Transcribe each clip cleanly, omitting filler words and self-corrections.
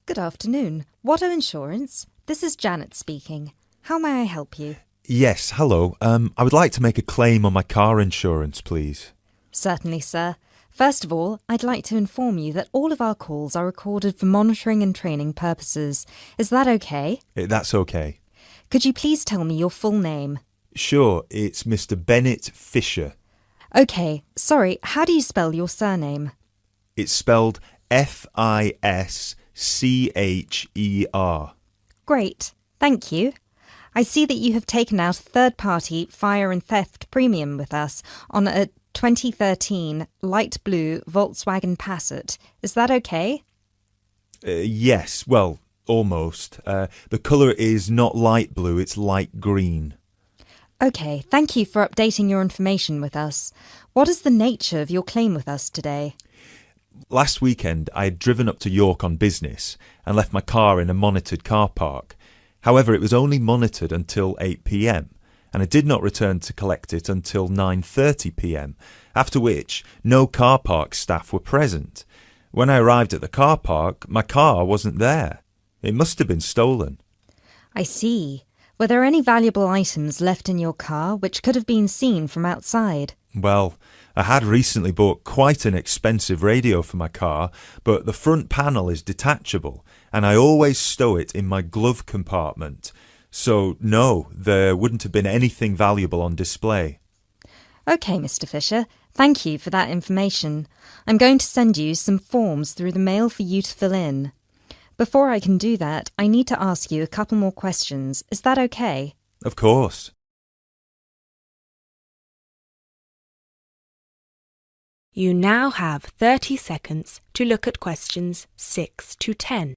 Good afternoon. Watto Insurance. This is Janet speaking. How may I help you? Yes, hello. I would like to make a claim on my car insurance, please. Certainly, sir. First of all, I'd like to inform you that all of our calls are recorded for monitoring and training purposes. Is that okay? That's okay. Could you please tell me your full name? Sure, it's Mr. Bennett Fisher. Okay, sorry, how do you spell your surname? It's spelled Fischer. Great, thank you. I see that you have taken out a third-party fire and theft premium with us on a 2013 light blue Volkswagen Passat. Is that okay? Yes, well, almost. The colour is not light blue, it's light green. Okay, thank you for updating your information with us. What is the nature of your claim with us today? Last weekend, I had driven up to York on business and left my car in a monitored car park. However, it was only monitored until 8 p.m, and I did not return to collect it until 9:30 p.m, after which no car park staff were present. When I arrived at the car park, my car wasn't there. It must have been stolen. I see. Were there any valuable items left in your car which could have been seen from outside? Well, I had recently bought quite an expensive radio for my car, but the front panel is detachable, and I always stow it in my glove compartment. So, no, there wouldn't have been anything valuable on display. Okay, Mr. Fisher. Thank you for that information. I'm going to send you some forms through the mail for you to fill in. Before I can do that, I need to ask you a couple more questions. Is that okay? Of course. You now have 30 seconds to look at questions 6 to 10.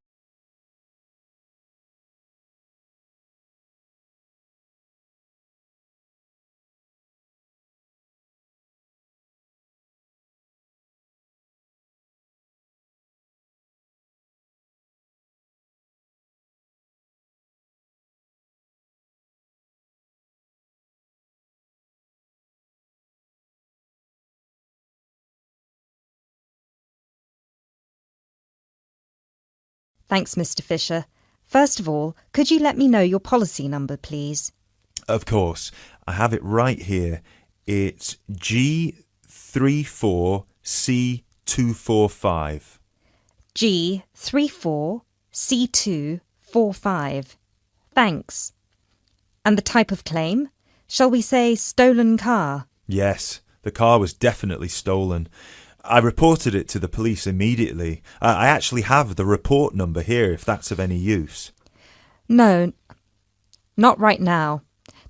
Thanks, Mr. Fisher. First of all, could you let me know your policy number, please? Of course. I have it right here. It's G34C245. G34C245. Thanks. And the type of claim? Shall we say stolen car? Yes, the car was definitely stolen. I reported it to the police immediately. I actually have the report number here if that's of any use. No, not right now.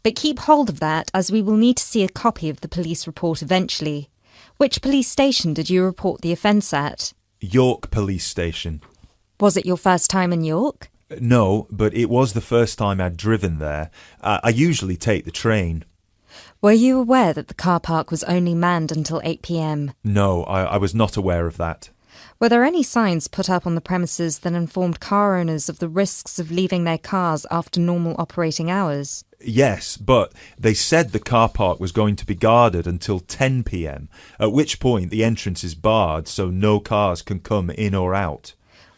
But keep hold of that as we will need to see a copy of the police report eventually. Which police station did you report the offence at? York Police Station. Was it your first time in York? No, but it was the first time I'd driven there. I usually take the train. Were you aware that the car park was only manned until 8 p.m? No, I was not aware of that. Were there any signs put up on the premises that informed car owners of the risks of leaving their cars after normal operating hours? Yes, but they said the car park was going to be guarded until 10 p.m, at which point the entrance is barred so no cars can come in or out.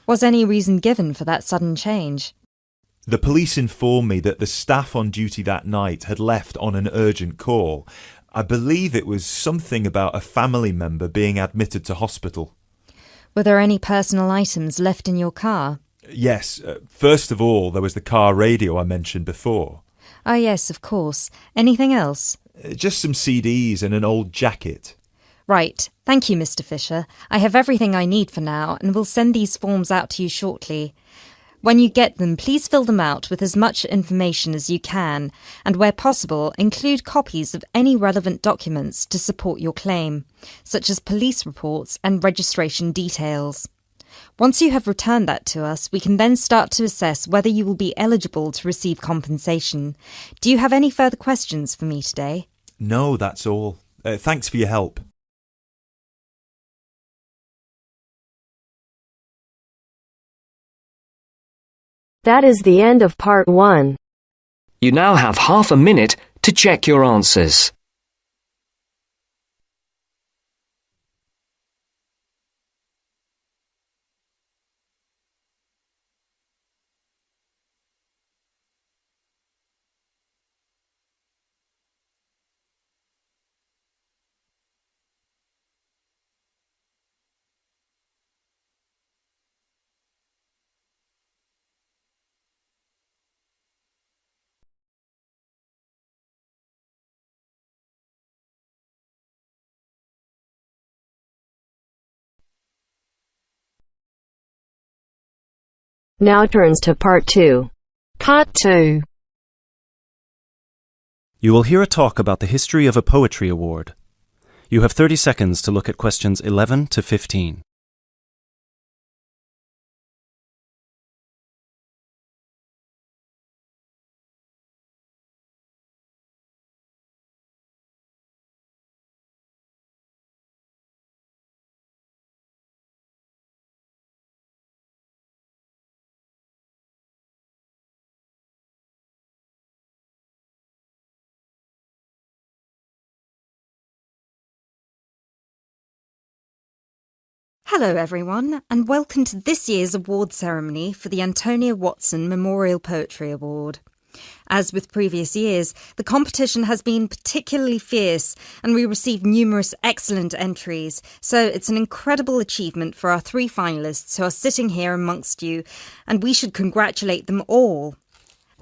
Was any reason given for that sudden change? The police informed me that the staff on duty that night had left on an urgent call. I believe it was something about a family member being admitted to hospital. Were there any personal items left in your car? Yes, first of all, there was the car radio I mentioned before. Ah, yes, of course. Anything else? Just some CDs and an old jacket. Right. Thank you, Mr. Fisher. I have everything I need for now and will send these forms out to you shortly. When you get them, please fill them out with as much information as you can, and where possible, include copies of any relevant documents to support your claim, such as police reports and registration details. Once you have returned that to us, we can then start to assess whether you will be eligible to receive compensation. Do you have any further questions for me today? No, that's all. Thanks for your help. That is the end of part 1. You now have half a minute to check your answers. Now turns to Part 2. Part 2. You will hear a talk about the history of a poetry award. You have 30 seconds to look at questions 11 to 15. Hello everyone, and welcome to this year's award ceremony for the Antonia Watson Memorial Poetry Award. As with previous years, the competition has been particularly fierce and we received numerous excellent entries, so it's an incredible achievement for our 3 finalists who are sitting here amongst you, and we should congratulate them all.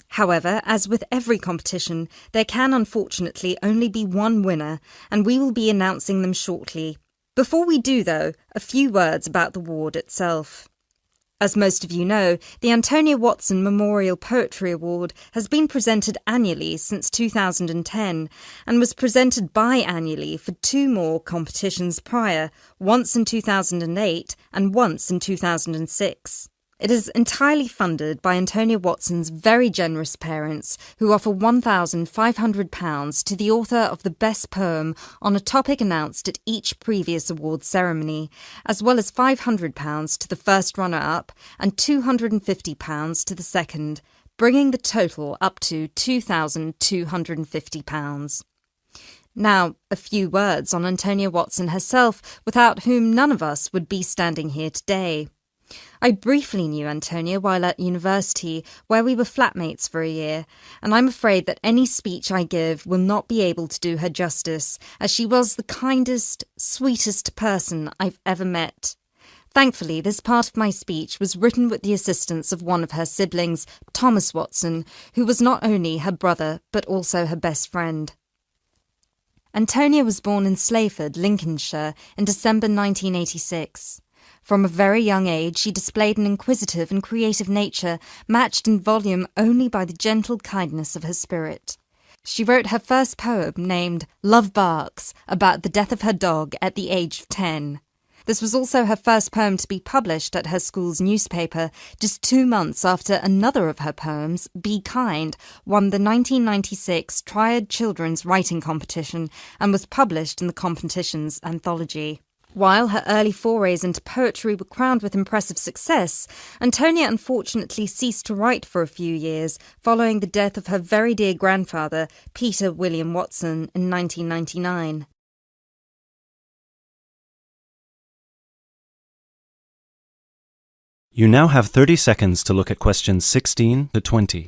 However, as with every competition, there can unfortunately only be one winner, and we will be announcing them shortly. Before we do, though, a few words about the award itself. As most of you know, the Antonia Watson Memorial Poetry Award has been presented annually since 2010 and was presented biannually for 2 more competitions prior, once in 2008 and once in 2006. It is entirely funded by Antonia Watson's very generous parents, who offer £1,500 to the author of the best poem on a topic announced at each previous award ceremony, as well as £500 to the first runner-up and £250 to the second, bringing the total up to £2,250. Now, a few words on Antonia Watson herself, without whom none of us would be standing here today. I briefly knew Antonia while at university, where we were flatmates for a year, and I'm afraid that any speech I give will not be able to do her justice, as she was the kindest, sweetest person I've ever met. Thankfully, this part of my speech was written with the assistance of one of her siblings, Thomas Watson, who was not only her brother, but also her best friend. Antonia was born in Slayford, Lincolnshire, in December 1986. From a very young age, she displayed an inquisitive and creative nature, matched in volume only by the gentle kindness of her spirit. She wrote her first poem, named Love Barks, about the death of her dog at the age of 10. This was also her first poem to be published at her school's newspaper, just 2 months after another of her poems, Be Kind, won the 1996 Triad Children's Writing Competition and was published in the competition's anthology. While her early forays into poetry were crowned with impressive success, Antonia unfortunately ceased to write for a few years following the death of her very dear grandfather, Peter William Watson, in 1999. You now have 30 seconds to look at questions 16 to 20.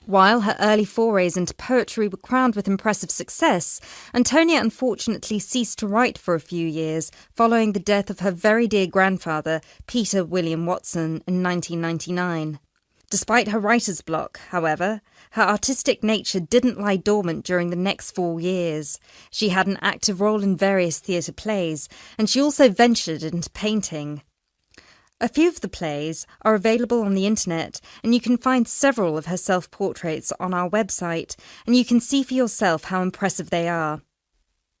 While her early forays into poetry were crowned with impressive success, Antonia unfortunately ceased to write for a few years following the death of her very dear grandfather, Peter William Watson, in 1999. Despite her writer's block, however, her artistic nature didn't lie dormant during the next 4 years. She had an active role in various theatre plays, and she also ventured into painting. A few of the plays are available on the internet, and you can find several of her self-portraits on our website, and you can see for yourself how impressive they are.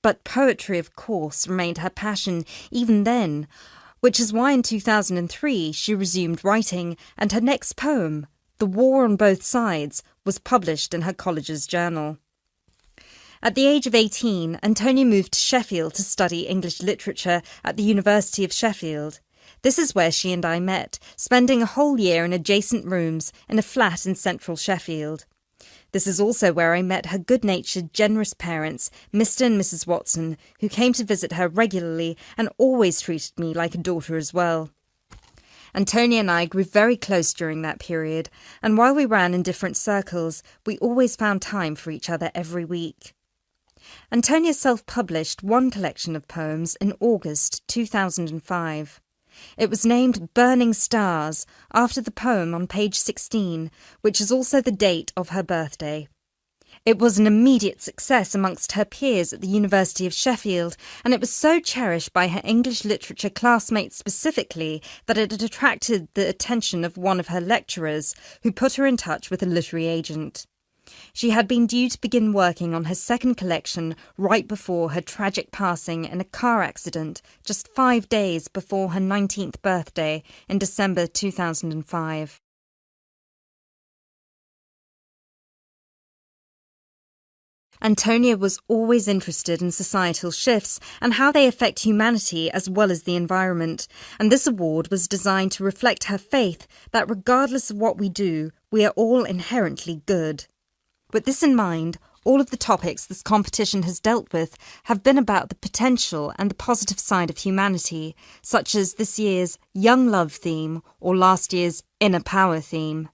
But poetry, of course, remained her passion even then, which is why in 2003 she resumed writing, and her next poem, The War on Both Sides, was published in her college's journal. At the age of 18, Antonia moved to Sheffield to study English literature at the University of Sheffield. This is where she and I met, spending a whole year in adjacent rooms in a flat in central Sheffield. This is also where I met her good-natured, generous parents, Mr. and Mrs. Watson, who came to visit her regularly and always treated me like a daughter as well. Antonia and I grew very close during that period, and while we ran in different circles, we always found time for each other every week. Antonia self-published one collection of poems in August 2005. It was named Burning Stars, after the poem on page 16, which is also the date of her birthday. It was an immediate success amongst her peers at the University of Sheffield, and it was so cherished by her English literature classmates specifically that it had attracted the attention of one of her lecturers, who put her in touch with a literary agent. She had been due to begin working on her second collection right before her tragic passing in a car accident just 5 days before her 19th birthday in December 2005. Antonia was always interested in societal shifts and how they affect humanity as well as the environment, and this award was designed to reflect her faith that regardless of what we do, we are all inherently good. With this in mind, all of the topics this competition has dealt with have been about the potential and the positive side of humanity, such as this year's Young Love theme or last year's Inner Power theme.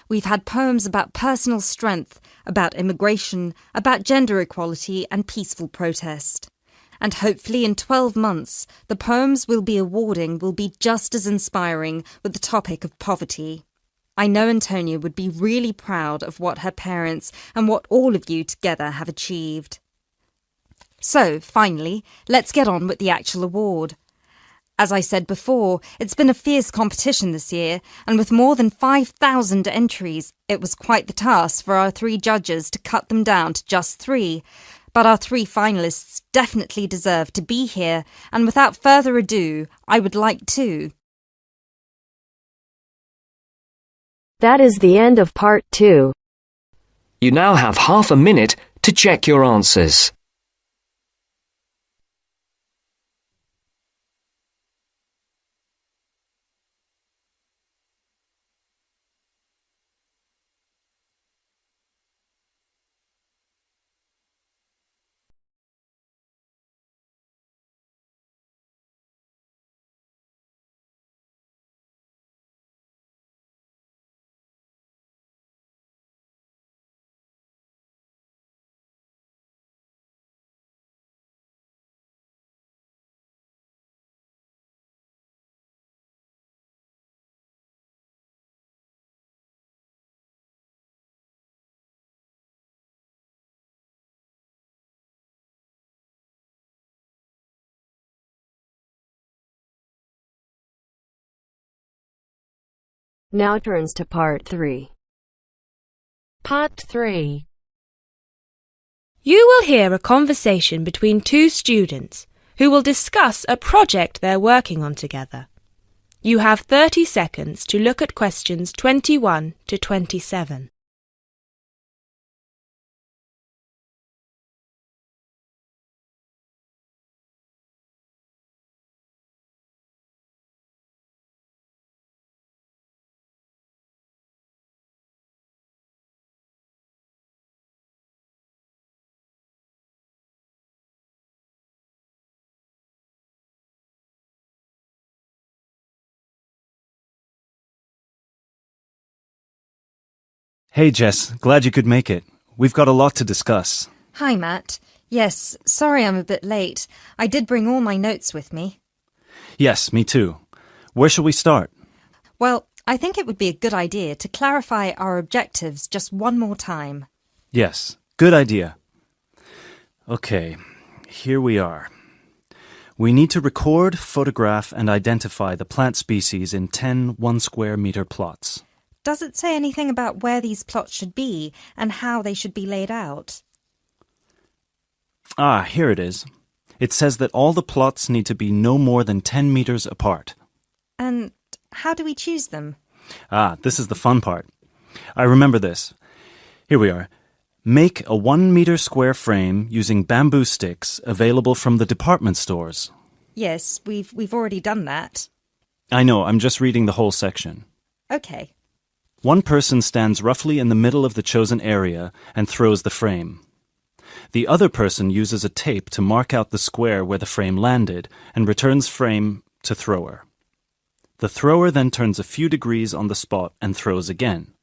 We've had poems about personal strength, about immigration, about gender equality and peaceful protest. And hopefully in 12 months, the poems we'll be awarding will be just as inspiring with the topic of poverty. I know Antonia would be really proud of what her parents and what all of you together have achieved. So, finally, let's get on with the actual award. As I said before, it's been a fierce competition this year, and with more than 5,000 entries, it was quite the task for our 3 judges to cut them down to just 3. But our 3 finalists definitely deserve to be here, and without further ado, I would like to... That is the end of part 2. You now have half a minute to check your answers. Now turns to part 3. Part 3. You will hear a conversation between 2 students who will discuss a project they're working on together. You have 30 seconds to look at questions 21 to 27. Hey Jess, glad you could make it. We've got a lot to discuss. Hi, Matt. Yes, sorry I'm a bit late. I did bring all my notes with me. Yes, me too. Where shall we start? Well, I think it would be a good idea to clarify our objectives just one more time. Yes, good idea. Okay, here we are. We need to record, photograph, and identify the plant species in 10 1-square-meter plots. Does it say anything about where these plots should be and how they should be laid out? Ah, here it is. It says that all the plots need to be no more than 10 meters apart. And how do we choose them? Ah, this is the fun part. I remember this. Here we are. Make a 1-meter square frame using bamboo sticks available from the department stores. Yes, we've already done that. I know, I'm just reading the whole section. Okay. One person stands roughly in the middle of the chosen area and throws the frame. The other person uses a tape to mark out the square where the frame landed and returns frame to thrower. The thrower then turns a few degrees on the spot and throws again.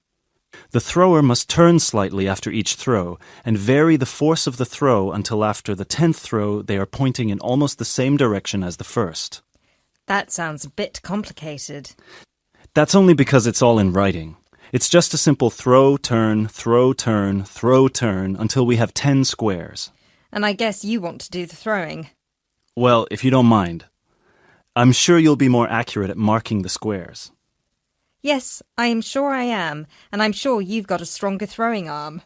The thrower must turn slightly after each throw and vary the force of the throw until after the 10th throw they are pointing in almost the same direction as the first. That sounds a bit complicated. That's only because it's all in writing. It's just a simple throw, turn, throw, turn, throw, turn until we have 10 squares. And I guess you want to do the throwing. Well, if you don't mind. I'm sure you'll be more accurate at marking the squares. Yes, I am sure I am, and I'm sure you've got a stronger throwing arm.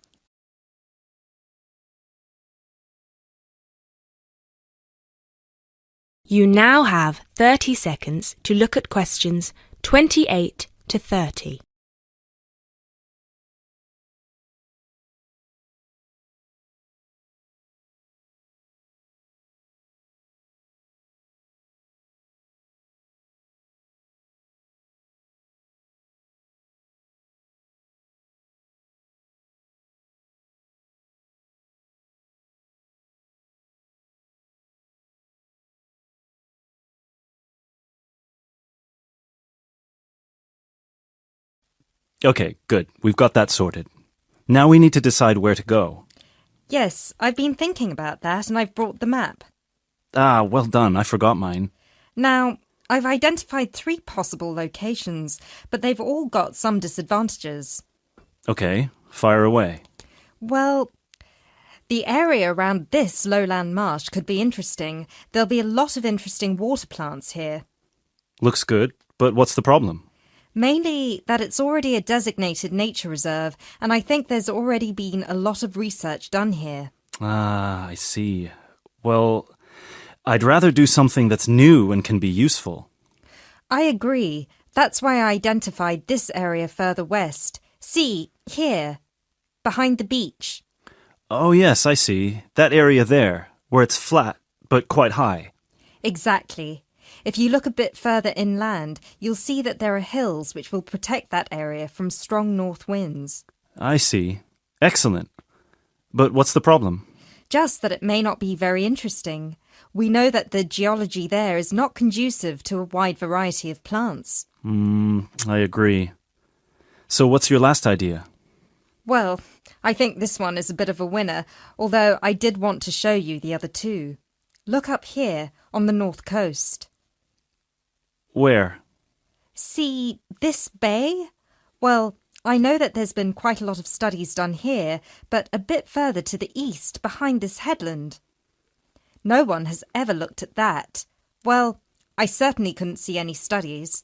You now have 30 seconds to look at questions 28 to 30. Okay, good. We've got that sorted. Now we need to decide where to go. Yes, I've been thinking about that and I've brought the map. Ah, well done. I forgot mine. Now, I've identified 3 possible locations, but they've all got some disadvantages. Okay, fire away. Well, the area around this lowland marsh could be interesting. There'll be a lot of interesting water plants here. Looks good, but what's the problem? Mainly that it's already a designated nature reserve, and I think there's already been a lot of research done here. Ah, I see. Well, I'd rather do something that's new and can be useful. I agree. That's why I identified this area further west. See, here, behind the beach. Oh yes, I see. That area there, where it's flat, but quite high. Exactly. If you look a bit further inland, you'll see that there are hills which will protect that area from strong north winds. I see. Excellent. But what's the problem? Just that it may not be very interesting. We know that the geology there is not conducive to a wide variety of plants. I agree. So what's your last idea? Well, I think this one is a bit of a winner, although I did want to show you the other 2. Look up here, on the north coast. Where? See this bay? Well, I know that there's been quite a lot of studies done here, but a bit further to the east, behind this headland. No one has ever looked at that. Well, I certainly couldn't see any studies.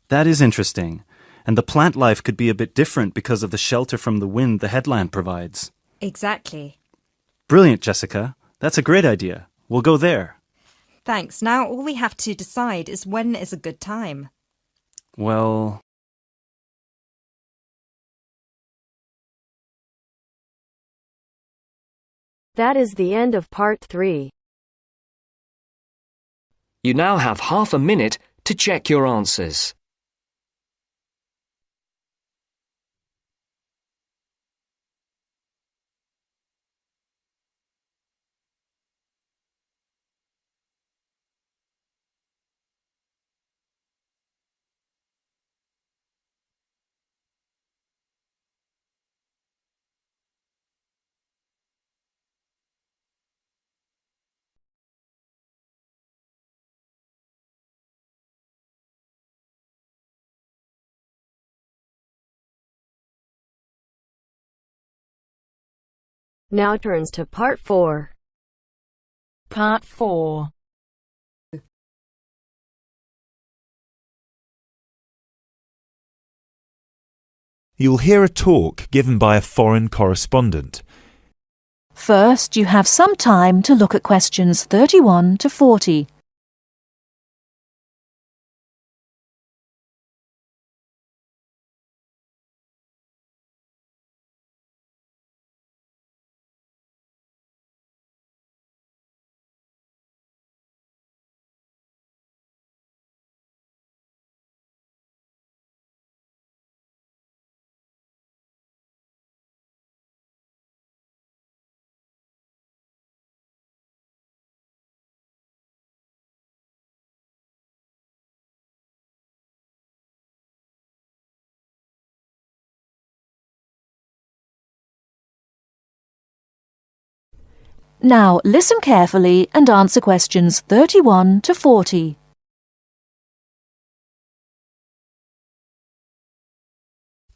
That is interesting. And the plant life could be a bit different because of the shelter from the wind the headland provides. Exactly. Brilliant, Jessica. That's a great idea. We'll go there. Thanks. Now all we have to decide is when is a good time. Well... That is the end of part 3. You now have half a minute to check your answers. Now turns to part 4. Part 4. You'll hear a talk given by a foreign correspondent. First, you have some time to look at questions 31 to 40. Now listen carefully and answer questions 31 to 40.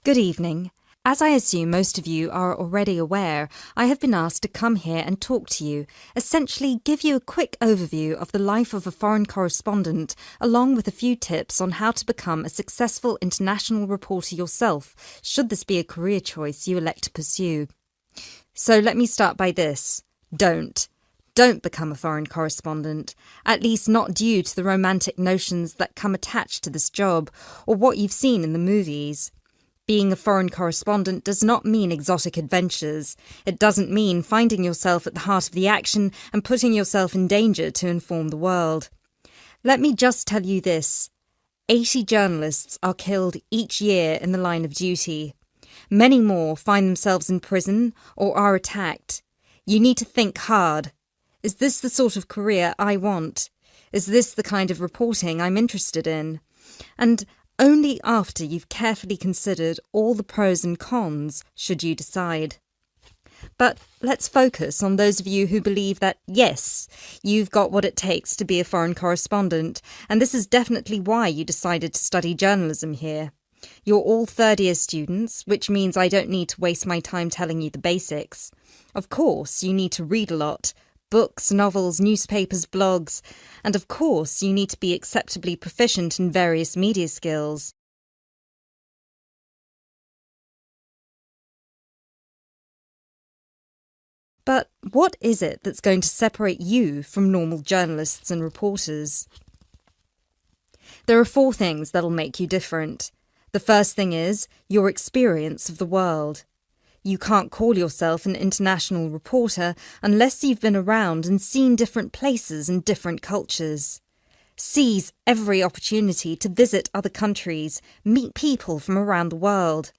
Good evening. As I assume most of you are already aware, I have been asked to come here and talk to you, essentially give you a quick overview of the life of a foreign correspondent, along with a few tips on how to become a successful international reporter yourself, should this be a career choice you elect to pursue. So let me start by this. Don't become a foreign correspondent, at least not due to the romantic notions that come attached to this job, or what you've seen in the movies. Being a foreign correspondent does not mean exotic adventures. It doesn't mean finding yourself at the heart of the action and putting yourself in danger to inform the world. Let me just tell you this. 80 journalists are killed each year in the line of duty. Many more find themselves in prison or are attacked. You need to think hard. Is this the sort of career I want? Is this the kind of reporting I'm interested in? And only after you've carefully considered all the pros and cons should you decide. But let's focus on those of you who believe that, yes, you've got what it takes to be a foreign correspondent, and this is definitely why you decided to study journalism here. You're all third-year students, which means I don't need to waste my time telling you the basics. Of course, you need to read a lot. Books, novels, newspapers, blogs, and of course you need to be acceptably proficient in various media skills. But what is it that's going to separate you from normal journalists and reporters? There are 4 things that'll make you different. The first thing is your experience of the world. You can't call yourself an international reporter unless you've been around and seen different places and different cultures. Seize every opportunity to visit other countries, meet people from around the world.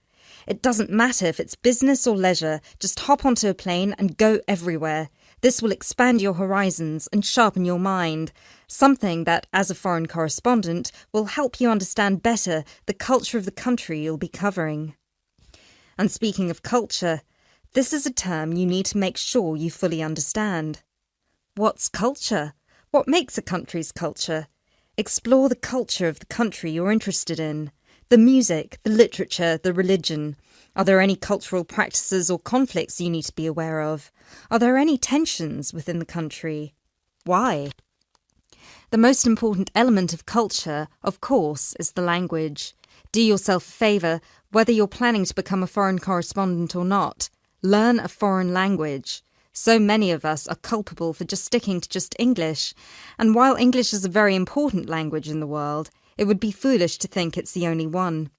It doesn't matter if it's business or leisure, just hop onto a plane and go everywhere. This will expand your horizons and sharpen your mind, something that, as a foreign correspondent, will help you understand better the culture of the country you'll be covering. And speaking of culture, this is a term you need to make sure you fully understand. What's culture? What makes a country's culture? Explore the culture of the country you're interested in. The music, the literature, the religion. Are there any cultural practices or conflicts you need to be aware of? Are there any tensions within the country? Why? The most important element of culture, of course, is the language. Do yourself a favour, whether you're planning to become a foreign correspondent or not. Learn a foreign language. So many of us are culpable for just sticking to just English, and while English is a very important language in the world, it would be foolish to think it's the only one.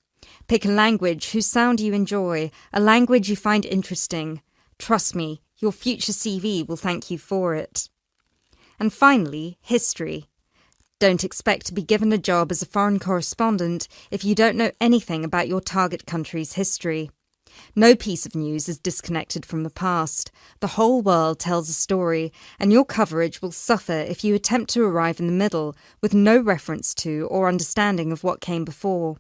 Pick a language whose sound you enjoy, a language you find interesting. Trust me, your future CV will thank you for it. And finally, history. Don't expect to be given a job as a foreign correspondent if you don't know anything about your target country's history. No piece of news is disconnected from the past. The whole world tells a story, and your coverage will suffer if you attempt to arrive in the middle with no reference to or understanding of what came before.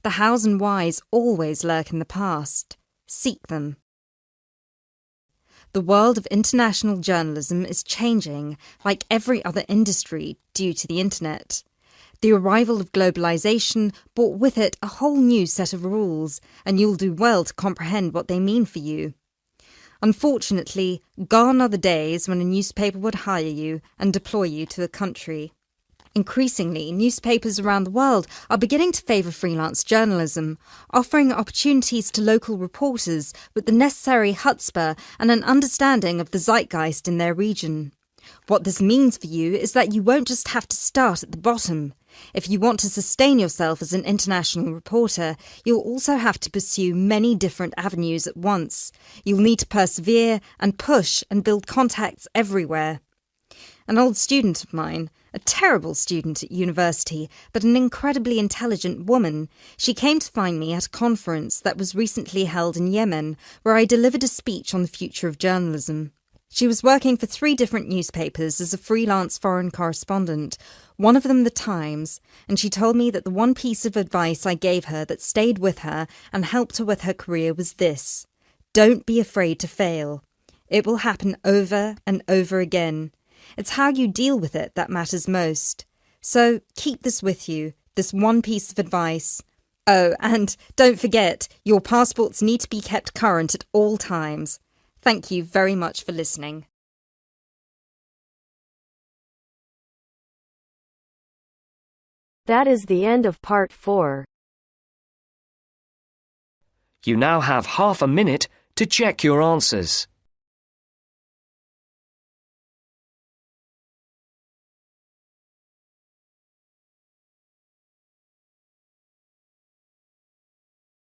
The hows and whys always lurk in the past. Seek them. The world of international journalism is changing, like every other industry, due to the internet. The arrival of globalization brought with it a whole new set of rules, and you'll do well to comprehend what they mean for you. Unfortunately, gone are the days when a newspaper would hire you and deploy you to a country. Increasingly, newspapers around the world are beginning to favour freelance journalism, offering opportunities to local reporters with the necessary chutzpah and an understanding of the zeitgeist in their region. What this means for you is that you won't just have to start at the bottom. If you want to sustain yourself as an international reporter, you'll also have to pursue many different avenues at once. You'll need to persevere and push and build contacts everywhere. An old student of mine, a terrible student at university, but an incredibly intelligent woman, she came to find me at a conference that was recently held in Yemen, where I delivered a speech on the future of journalism. She was working for 3 different newspapers as a freelance foreign correspondent, one of them The Times, and she told me that the one piece of advice I gave her that stayed with her and helped her with her career was this: don't be afraid to fail. It will happen over and over again. It's how you deal with it that matters most. So keep this with you, this one piece of advice. Oh, and don't forget, your passports need to be kept current at all times. Thank you very much for listening. That is the end of part 4. You now have half a minute to check your answers.